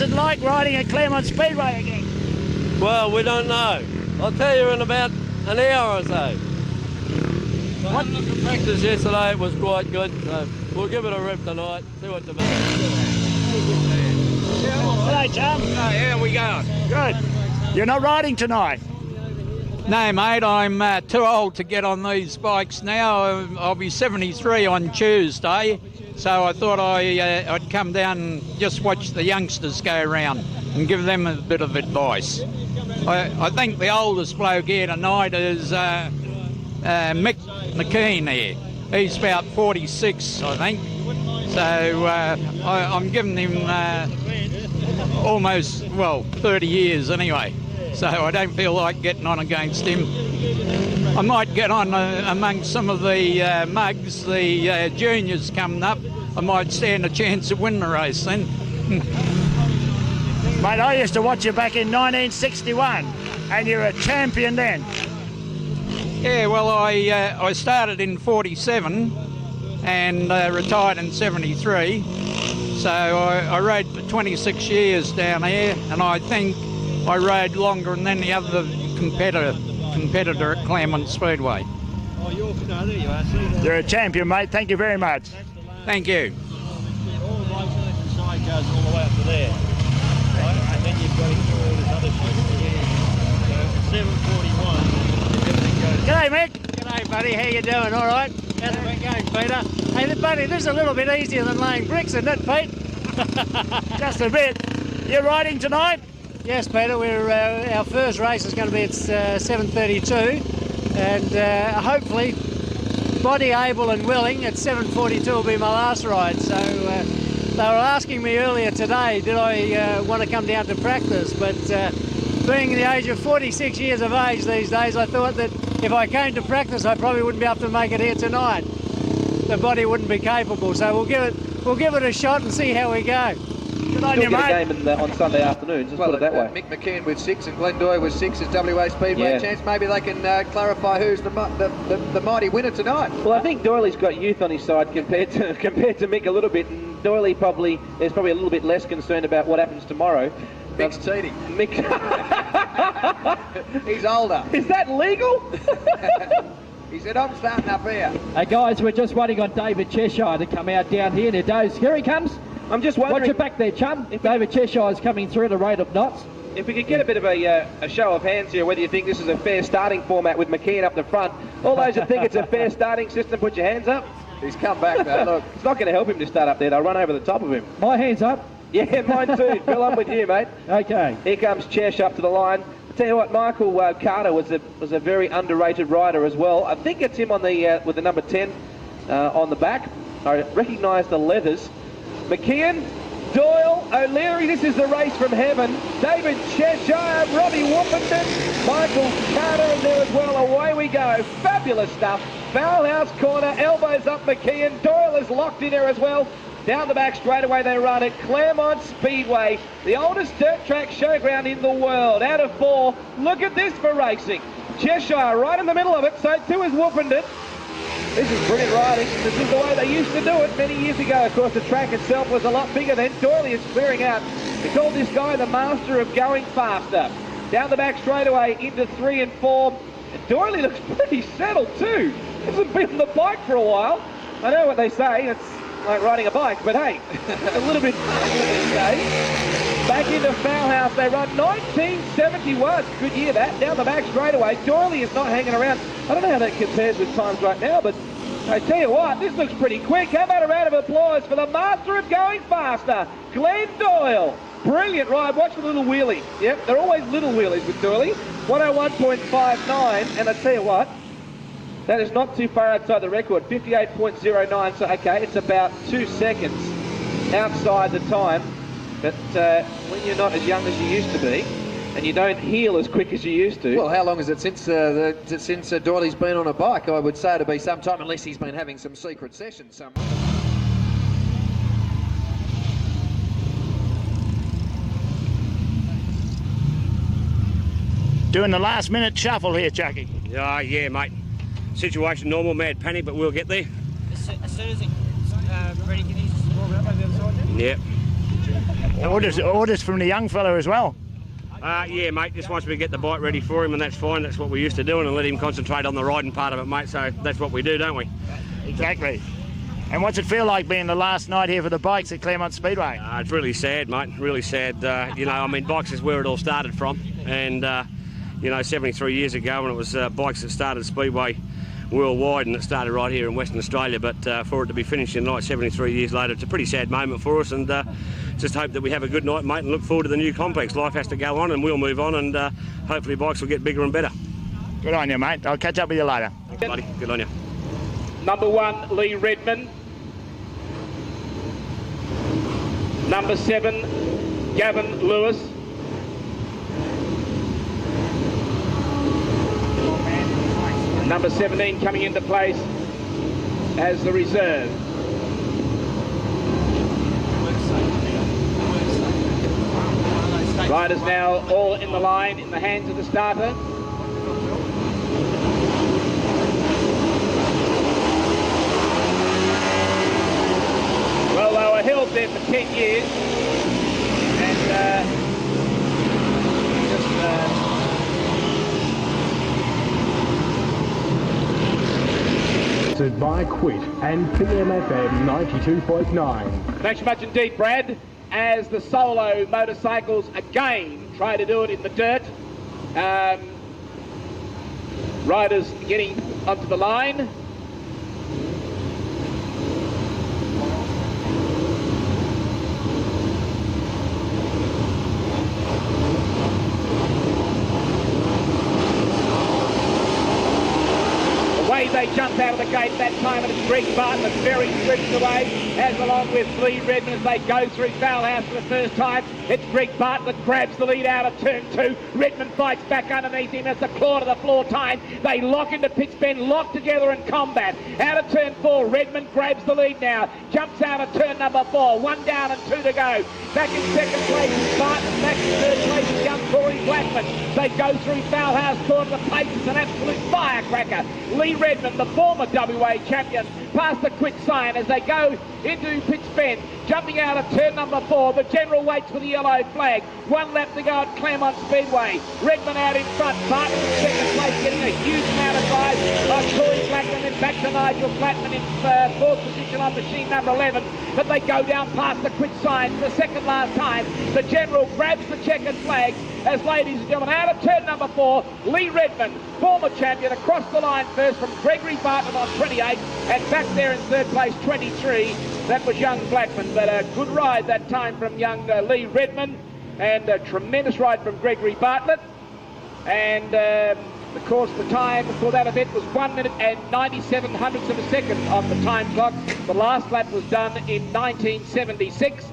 it like riding at Claremont Speedway again? Well, we don't know. I'll tell you in about an hour or so. What? The practice yesterday, it was quite good, so we'll give it a rip tonight, see what the Hello, chum. How we going? Good. You're not riding tonight? No, mate, I'm too old to get on these bikes now. I'll be 73 on Tuesday, so I thought I'd come down and just watch the youngsters go around and give them a bit of advice. I think the oldest bloke here tonight is Mick McKean here. He's about 46, I think. So I'm giving him almost, well, 30 years anyway. So I don't feel like getting on against him. I might get on amongst some of the mugs, the juniors coming up. I might stand a chance to win the race then. Mate, I used to watch you back in 1961, and you were a champion then. Yeah, well, I started in 47 and retired in 73. So I rode for 26 years down there, and I think I rode longer than any other competitor at Claremont Speedway. Oh, there you are. You're a champion, mate. Thank you very much. Thank you. All the bikes and sidecars all the way up to there. Right? And then you've got to do all this other shit here. So 7:41, everything goes. G'day, Mick. G'day, buddy. How you doing? All right? How's it been going, Peter? Hey, buddy, this is a little bit easier than laying bricks, isn't it, Pete? Just a bit. You're riding tonight? Yes, Peter. Our first race is going to be at 7:32, and hopefully, body able and willing, at 7:42 will be my last ride. So they were asking me earlier today, did I want to come down to practice? But being the age of 46 years of age these days, I thought that if I came to practice, I probably wouldn't be able to make it here tonight. The body wouldn't be capable, so we'll give it a shot and see how we go. Good on you, mate. Game on Sunday afternoons, just put it that way. Mick McKean with 6 and Glenn Doyle with 6 as WA Speedway chance. Maybe they can clarify who's the mighty winner tonight. Well, I think Doyley's got youth on his side compared to Mick a little bit, and Doyley is probably a little bit less concerned about what happens tomorrow. Mick's cheating. Mick, he's older. is that legal? He said, I'm starting up here. Hey guys, we're just waiting on David Cheshire to come out down here. There goes. Here he comes. I'm just wondering. Watch your back there, chum. David Cheshire is coming through at a rate of knots. If we could get a bit of a show of hands here, whether you think this is a fair starting format with McKean up the front. All those that think it's a fair starting system, put your hands up. He's come back though, look. It's not going to help him to start up there. They'll run over the top of him. My hands up. Yeah, mine too. Phil, I'm with you, mate. Okay. Here comes Chesh up to the line. I'll tell you what, Michael Carter was a very underrated rider as well. I think it's him on the with the number 10 on the back. I recognise the leathers. McKean, Doyle, O'Leary, this is the race from heaven. David Cheshire, Robbie Woofenden, Michael Carter in there as well. Away we go. Fabulous stuff. Foul house corner, elbows up McKean. Doyle is locked in there as well. Down the back straight away they run at Claremont Speedway, the oldest dirt track showground in the world. Out of 4, look at this for racing. Cheshire right in the middle of it, so too is Woofenden. This is brilliant riding. This is the way they used to do it many years ago. Of course, the track itself was a lot bigger then. Doyley is clearing out. We called this guy the master of going faster. Down the back straight away into 3 and 4. And Doyley looks pretty settled too. Hasn't been on the bike for a while. I know what they say. It's like riding a bike, but hey, a little bit back into Foul House. They run 1971. Good year that. Down the back straight away. Doyley is not hanging around. I don't know how that compares with times right now, but I tell you what, this looks pretty quick. How about a round of applause for the master of going faster, Glenn Doyle. Brilliant ride. Watch the little wheelie. Yep, they're always little wheelies with Doyley. 101.59, and I tell you what, that is not too far outside the record, 58.09, so okay, it's about 2 seconds outside the time. But when you're not as young as you used to be, and you don't heal as quick as you used to... Well, how long is it since Doyley's been on a bike? I would say it'll be some time, unless he's been having some secret sessions somewhere. Doing the last minute shuffle here, Chucky. Yeah, mate. Situation normal, mad panic, but we'll get there. As soon as it's ready, can you just warm it up over the other side then? Yep. Orders from the young fella as well. Yeah, mate, just wants me to get the bike ready for him, and that's fine. That's what we're used to doing, and let him concentrate on the riding part of it, mate. So that's what we do, don't we? Exactly. And what's it feel like being the last night here for the bikes at Claremont Speedway? It's really sad, mate, really sad. You know, I mean, bikes is where it all started from, and, you know, 73 years ago when it was bikes that started Speedway worldwide, and it started right here in Western Australia, but for it to be finished in night 73 years later, it's a pretty sad moment for us, and just hope that we have a good night, mate, and look forward to the new complex. Life has to go on, and we'll move on, and hopefully bikes will get bigger and better. Good on you, mate. I'll catch up with you later. Thanks, buddy. Good on you. Number 1, Lee Redmond. Number 7, Gavin Lewis. Number 17 coming into place as the reserve. Riders now all in the line, in the hands of the starter. Well, they were held there for 10 years, and by Quit and PMFM 92.9. Thanks so much indeed, Brad. As the solo motorcycles again try to do it in the dirt. Riders getting onto the line. They jump out of the gate that time, and it's Greg Barton that's very stripped away, as along with Lee Redmond as they go through Foulhouse for the first time. It's Greg Barton that grabs the lead out of turn 2. Redmond fights back underneath him. It's a claw to the floor time. They lock into pitch bend, lock together in combat. Out of turn 4, Redmond grabs the lead now. Jumps out of turn number 4. 1 down and 2 to go. Back in second place is Barton. Back in third place is young Corey Blackman. They go through Foulhouse Court. The pace is an absolute firecracker. Lee Redmond, the former WA champion, past the quick sign as they go into pitch bend. Jumping out of turn number 4, the general waits for the yellow flag. 1 lap to go at Claremont Speedway. Redmond out in front. Barton in second place, getting a huge amount of drive on Corey Blackman, then back to Nigel Blackman in 4th position on machine number 11. But they go down past the quick sign for the second last time. The general grabs the checkered flag as, ladies and gentlemen, out of turn number 4, Lee Redmond, former champion, across the line first from Gregory Barton on 28, and back there in third place, 23. That was young Blackman, but a good ride that time from young Lee Redmond, and a tremendous ride from Gregory Bartlett. And of course, the time for that event was 1 minute and 97 hundredths of a second on the time clock. The last lap was done in 1976.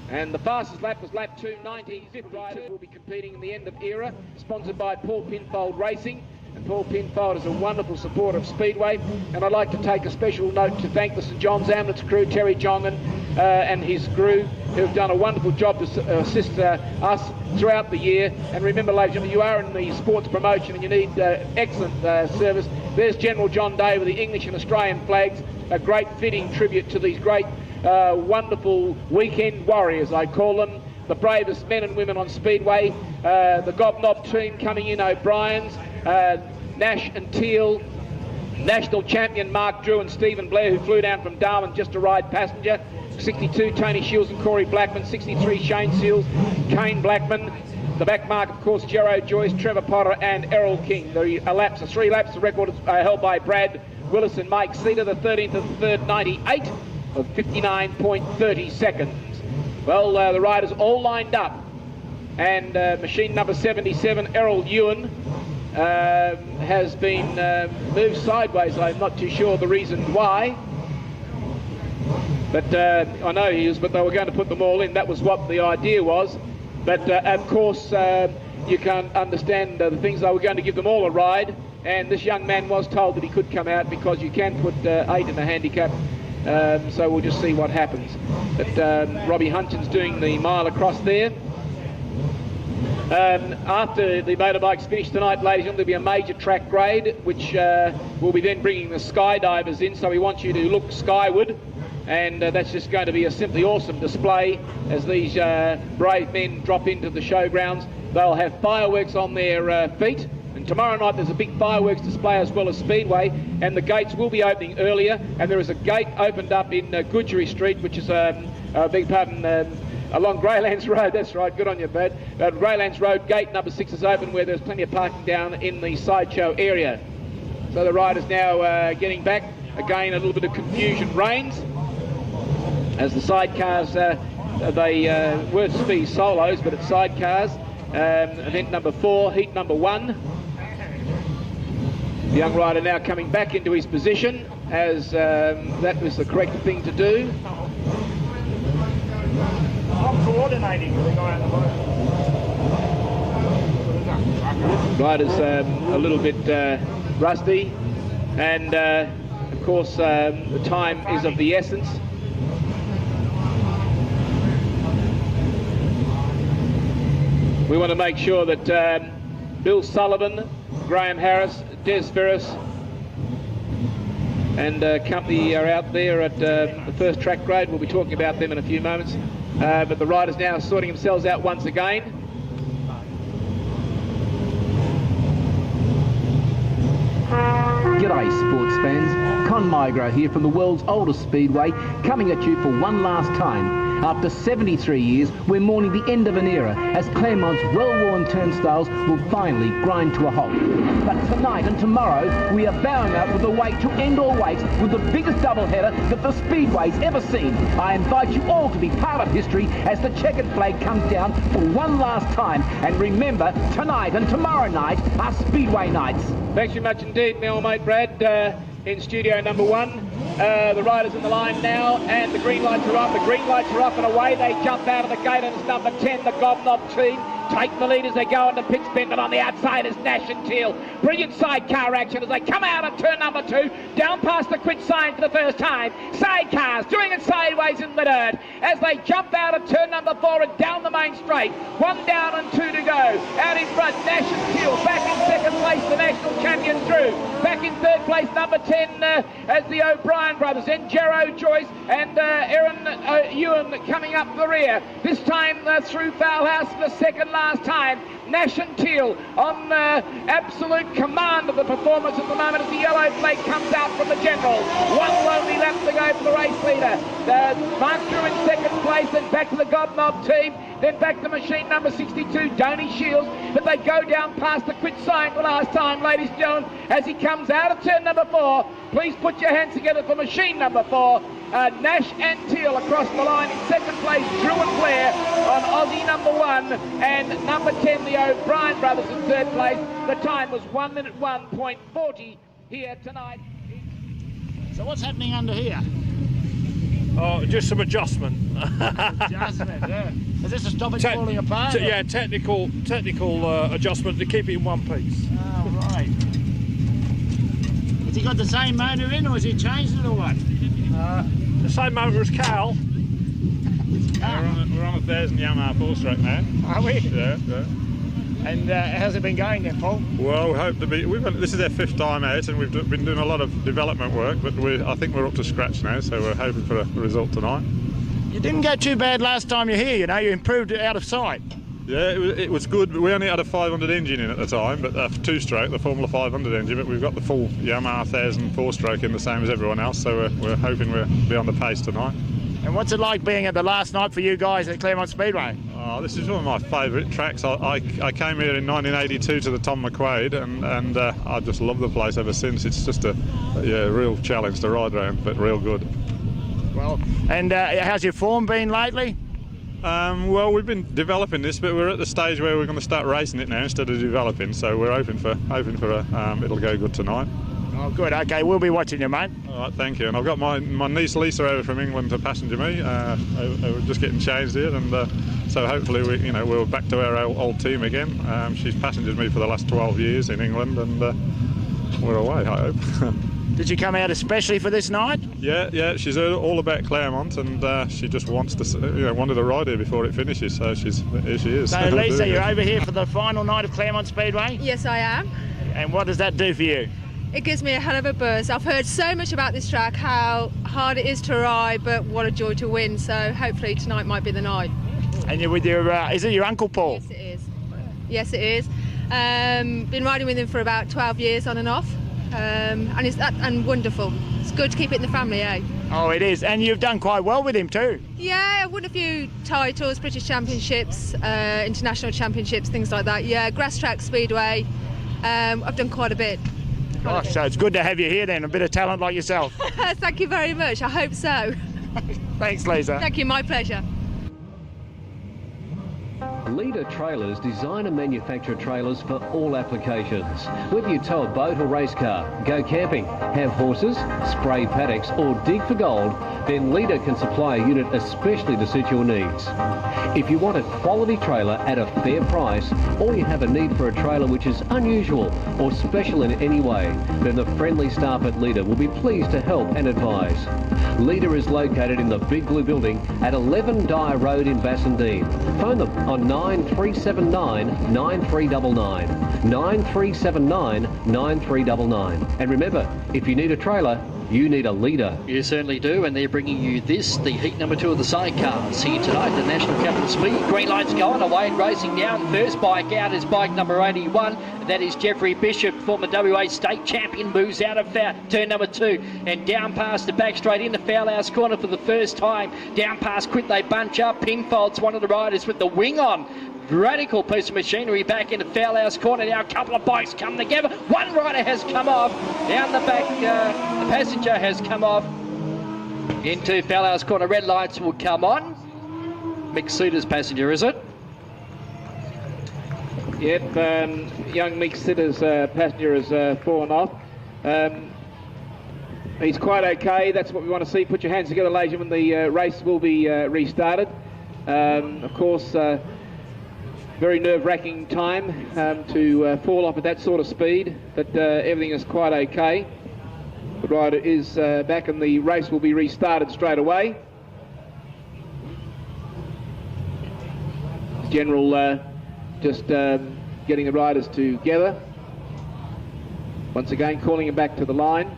And the fastest lap was lap 2:90. Riders will be competing in the end of era, sponsored by Paul Pinfold Racing. And Paul Pinfold is a wonderful supporter of Speedway. And I'd like to take a special note to thank the St John's Ambulance crew, Terry Jongan and his crew, who have done a wonderful job to assist us throughout the year. And remember, ladies and gentlemen, you are in the sports promotion and you need excellent service. There's General John Day with the English and Australian flags, a great fitting tribute to these great wonderful weekend warriors, I call them, the bravest men and women on Speedway. The Gobnob team coming in, O'Brien's, Nash and Teal, national champion Mark Drew and Stephen Blair, who flew down from Darwin just to ride passenger. 62, Tony Shields and Corey Blackman. 63, Shane Seals, Kane Blackman. The back mark, of course, Jero Joyce, Trevor Potter and Errol King. The 3 laps, the record is held by Brad Willis and Mike Cedar, the 13th of the 3rd, 98 of 59.30 seconds. Well, the riders all lined up, and machine number 77, Errol Ewan, has been moved sideways. I'm not too sure the reason why, but I know he is, but they were going to put them all in. That was what the idea was. But of course, you can't understand the things. They were going to give them all a ride, and this young man was told that he could come out because you can put 8 in the handicap. So we'll just see what happens. But Robbie Hutchins doing the mile across there. After the motorbikes finish tonight, ladies and gentlemen, there'll be a major track grade, which will be then bringing the skydivers in. So we want you to look skyward and that's just going to be a simply awesome display as these brave men drop into the showgrounds. They'll have fireworks on their feet, and tomorrow night there's a big fireworks display as well as Speedway, and the gates will be opening earlier, and there is a gate opened up in Goodgery Street, which is beg pardon, along Greylands Road. That's right, good on you, Brad. Greylands Road, gate number 6 is open, where there's plenty of parking down in the sideshow area. So the riders now getting back. Again, a little bit of confusion reigns as the sidecars, they were to be solos, but it's sidecars. Event number 4, heat number 1. The young rider now coming back into his position, as that was the correct thing to do. I'm coordinating with the guy on the boat. Rider's a little bit rusty, and of course the time is of the essence. We want to make sure that Bill Sullivan, Graham Harris, Des Ferris and company are out there at the first track grade. We'll be talking about them in a few moments. But the riders now sorting themselves out once again. G'day sports fans, Con Migro here from the world's oldest speedway, coming at you for one last time. After 73 years, we're mourning the end of an era as Claremont's well-worn turnstiles will finally grind to a halt. But tonight and tomorrow, we are bowing out with a wait to end all waits with the biggest doubleheader that the Speedway's ever seen. I invite you all to be part of history as the checkered flag comes down for one last time. And remember, tonight and tomorrow night are Speedway nights. Thanks very much indeed, my old mate Brad, in studio number 1. The riders in the line now, and the green lights are up. The green lights are up and away. They jump out of the gate, and it's number 10, the Gobnob team. Take the lead as they go into pit spin, but on the outside is Nash and Teal. Brilliant sidecar action as they come out of turn number 2, down past the quit sign for the first time. Sidecars doing it sideways in the dirt as they jump out of turn number 4 and down the main straight. 1 down and 2 to go. Out in front, Nash and Teal. Back in second place, the national champion Drew. Back in third place, number 10, as the O'Brien brothers. Then Jero Joyce and Aaron Ewan coming up the rear. This time through Foulhouse for the second last time. Nash and Teal on absolute command of the performance at the moment as the yellow flag comes out from the general. 1 lonely lap to go for the race leader. Mark Drew in second place, then back to the Gobnob team, then back to machine number 62, Donny Shields, but they go down past the quit sign for the last time, ladies and gentlemen, as he comes out of turn number 4. Please put your hands together for machine number 4. Nash and Teal across the line in second place, Drew and Blair on Aussie number 1, and number 10, the O'Brien brothers in third place. The time was 1 minute 1.40 here tonight. So what's happening under here? Oh, just some adjustment. Adjustment, yeah. Is this to stop it falling apart? Yeah, technical adjustment to keep it in one piece. Oh, right. Has he got the same motor in, or has he changed it, or what? The same motor as Cal. We're on a 1,000 Yamaha 4-stroke now. Are we? Yeah. And how's it been going then, Paul? Well, we hope to be. This is our 5th time out, and we've been doing a lot of development work, but I think we're up to scratch now, so we're hoping for a result tonight. You didn't go too bad last time you're here, you know, you improved it out of sight. Yeah, it was good. We only had a 500 engine in at the time, but a 2-stroke, the Formula 500 engine, but we've got the full Yamaha 1000 4-stroke in the same as everyone else, so we're hoping we'll be on the pace tonight. And what's it like being at the last night for you guys at Claremont Speedway? Oh, this is one of my favourite tracks. I came here in 1982 to the Tom McQuaid, and I just love the place ever since. It's just a real challenge to ride around, but real good. Well, and how's your form been lately? Well, we've been developing this, but we're at the stage where we're going to start racing it now instead of developing. So we're hoping for it'll go good tonight. Oh, good. Okay, we'll be watching you, mate. All right, thank you. And I've got my niece Lisa over from England to passenger me. We're just getting changed here, and so hopefully we're back to our old team again. She's passengered me for the last 12 years in England, and we're away, I hope. Did you come out especially for this night? Yeah. She's heard all about Claremont, and she just wants to, wanted to ride here before it finishes. So here she is. So Lisa, you're over here for the final night of Claremont Speedway? Yes, I am. And what does that do for you? It gives me a hell of a buzz. I've heard so much about this track, how hard it is to ride, but what a joy to win. So hopefully tonight might be the night. And you're with your, is it your uncle Paul? Yes, it is. Yes, it is. Been riding with him for about 12 years on and off, and it's wonderful. It's good to keep it in the family, eh? Oh, it is. And you've done quite well with him too. Yeah, I've won a few titles, British Championships, international championships, things like that. Yeah, grass track, speedway. I've done quite a bit. Gosh, so it's good to have you here then, a bit of talent like yourself. Thank you very much. I hope so. Thanks, Lisa. Thank you, my pleasure. Leader Trailers design and manufacture trailers for all applications. Whether you tow a boat or race car, go camping, have horses, spray paddocks or dig for gold, then Leader can supply a unit especially to suit your needs. If you want a quality trailer at a fair price, or you have a need for a trailer which is unusual or special in any way, then the friendly staff at Leader will be pleased to help and advise. Leader is located in the Big Blue Building at 11 Dyer Road in Bassendean. Phone them on 9379 9399, 9379 9399. And remember, if you need a trailer, you need a Leader. You certainly do, and they're bringing you this, the heat number 2 of the sidecars here tonight, the National Capital Speed. Green lights going away and racing now. And first bike out is bike number 81. That is Jeffrey Bishop, former WA state champion, moves out of turn number 2 and down past the back straight into Foul House corner for the first time. Down past Quit, they bunch up. Pinfold's one of the riders with the wing on. Radical piece of machinery back into Foul House corner. Now a couple of bikes come together. One rider has come off. Down the back, the passenger has come off into Foul House corner. Red lights will come on. Mick Cedar's passenger, is it? Yep, young Mick Cedar's passenger has fallen off. He's quite okay. That's what we want to see. Put your hands together, ladies and gentlemen. The race will be restarted. Of course, very nerve-wracking time to fall off at that sort of speed, but everything is quite okay. The rider is back and the race will be restarted straight away. General just getting the riders together. Once again, calling him back to the line.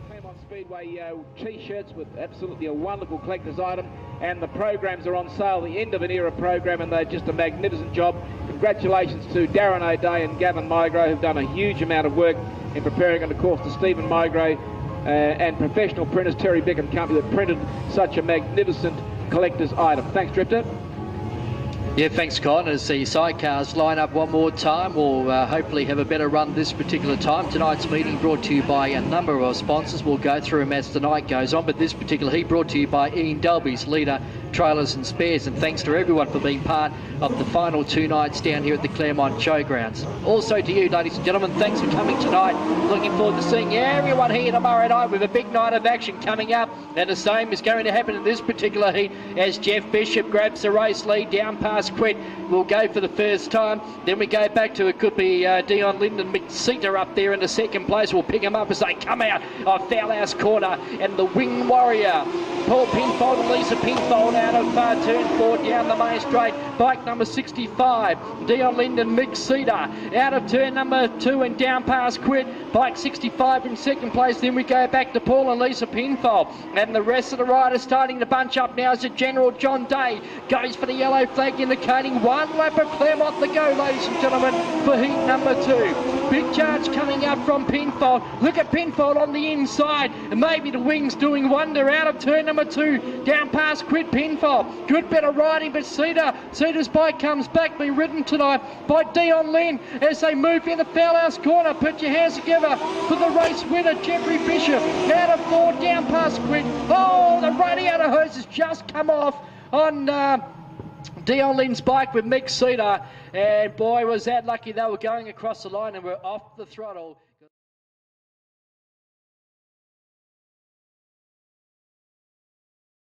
Claremont Speedway t-shirts with absolutely a wonderful collector's item, and the programs are on sale, the end of an era program, and they're just a magnificent job. Congratulations to Darren O'Day and Gavin Migro, who've done a huge amount of work in preparing, and of course to Stephen Migro and professional printers Terry Bick Company that printed such a magnificent collector's item. Thanks, Drifter. Yeah, thanks, Con. As the sidecars line up one more time, we'll hopefully have a better run this particular time. Tonight's meeting brought to you by a number of our sponsors. We'll go through them as the night goes on, but this particular heat brought to you by Ian Delby's Leader Trailers and Spares, and thanks to everyone for being part of the final 2 nights down here at the Claremont Showgrounds. Also to you, ladies and gentlemen, thanks for coming tonight. Looking forward to seeing everyone here tomorrow night with a big night of action coming up, and the same is going to happen in this particular heat as Jeff Bishop grabs the race lead down past Quit. We'll go for the first time, then we go back to, it could be Dion Linden, Mick Cedar up there in the second place. We'll pick them up as they come out of Foul House corner, and the Wing Warrior, Paul Pinfold and Lisa Pinfold out of turn 4 down the main straight. Bike number 65, Dion Linden, Mick Cedar out of turn number 2 and down past Quit. Bike 65 in second place. Then we go back to Paul and Lisa Pinfold, and the rest of the riders starting to bunch up now as the General John Day goes for the yellow flag, indicating 1 lap of Claremont to go, ladies and gentlemen, for heat number 2. Big charge coming up from Pinfold. Look at Pinfold on the inside, and maybe the Wings doing wonder out of turn number 2 down past Quit. Pinfold, good bit of riding, but Cedar's bike comes back, be ridden tonight by Dion Lynn as they move into Foul House corner. Put your hands together for the race winner, Jeffrey Bishop, out of 4 down past Quit. Oh, the radiator hose has just come off on Dion Lynn's bike with Mick Cedar, and boy was that lucky. They were going across the line and were off the throttle.